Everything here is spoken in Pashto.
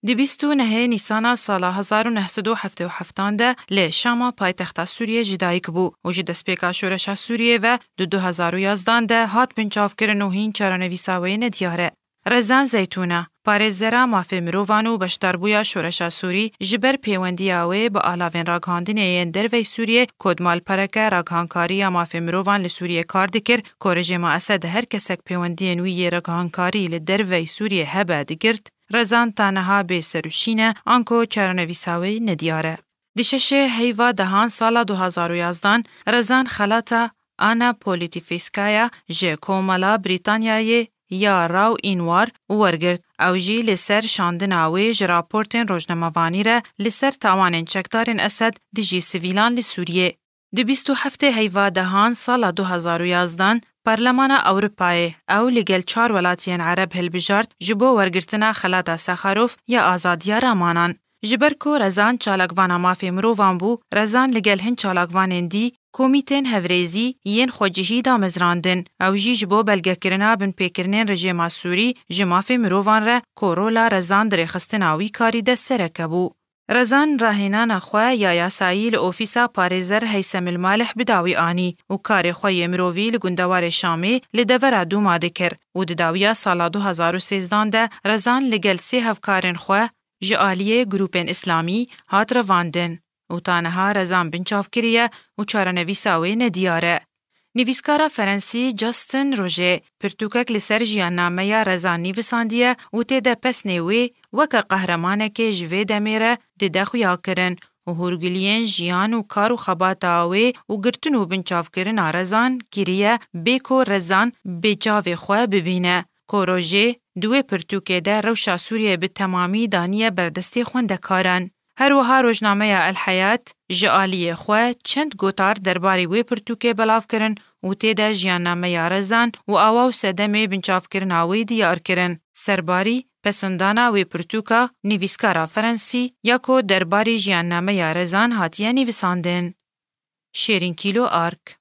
دی 29 نیسانا سالا 1977 ده لی شاما پایتخت سوریه جدایک بو و جی دسپیکا شورش سوریه و دو 2011 ده هات بنچاف کرن و هین چارانویساوی ندیاره. رزان زیتونه پارێزەرا مافێ مرۆڤان و بەشداربوویە شۆرەشا سووری ji ber pêwendiyawê bi alavên ragihandinê yên derveyê Sûriyê Kodmalpereke ragihankariya mafê mirovan li Sûriyê kar dikir, ku rejima Esed her kesek pêwendiyên wî yê ragihankarî li derveyê Sûriyê hebe digirt, rezan taneha bêserûşîne an ku çarenivîsa wê nediyar e. Di şeşê heyva dehan sala 2011 rezan xelata Ana Politifîskaya ji Komala Brîtanyayê یا راو اینوار ورگرد او جی لسر شاندن آوی ج راپورتین روزنامه‌وانی را لسر تاوانین چکدارین اسد دی جی سیویلان لی سوریه. دی 27 هیوا دهان سال 2011 پارلمان اوروپای او لگل 4 ولاتین عرب هلبجارد جبو ورگرتنا خلادا سخاروف یا آزادیا رامانان. جبرکو رزان چالاکوانا مافی مرووان بو رزان لگل هن چالاکوانین دی کومیتین هفریزی یین خوجهی دا مزراندن او جی جبو بلگه کرنا بن پیکرنین رژیم سوری جمافی مرووان را کورولا رزان درخستن آوی کاری ده سرکه بو. رزان راهنان خواه یا یاسایی لعوفیسا پارێزەر هیثم المالح بداوی آنی و کاری خواه مرووی لگندوار شامی لدور دوما دکر و دداویا سالا 2013 ده رزان لگل 3 هفکارن خواه جعالیه گروپین اسلامی هات رواندن. و تانها رزان بنچاف کریه و چارنویساوی ندیاره. نویسکارا فرانسی جاستن روژه پرتوکک لسر جیاننامه یا رزان نیویساندیه و تیده پس نیوی وکا قهرمانه که جوه دمیره دیده خویا کرن و هرگلین جیان و کار و خبات آوی و گرتن و بنچاف کرن رزان کریه بیکو رزان بجاوی خواه ببینه. که روژه دوی پرتوکه ده روشا سوریه به تمامی دانیه بردستی خوندکارن. هر وها روزنامه الحیات جعالیه خواه چند گوتار درباری وی پرتوکه بلاف کرن و تیده جیاننامه رزان و آواو سدمه بنچاف کرن آوی دیار کرن. سرباری پسندانا وی پرتوکا نویسکارا فرانسی یاکو درباری جیاننامه رزان هاتیه نویساندن. شیرین کیلو آرک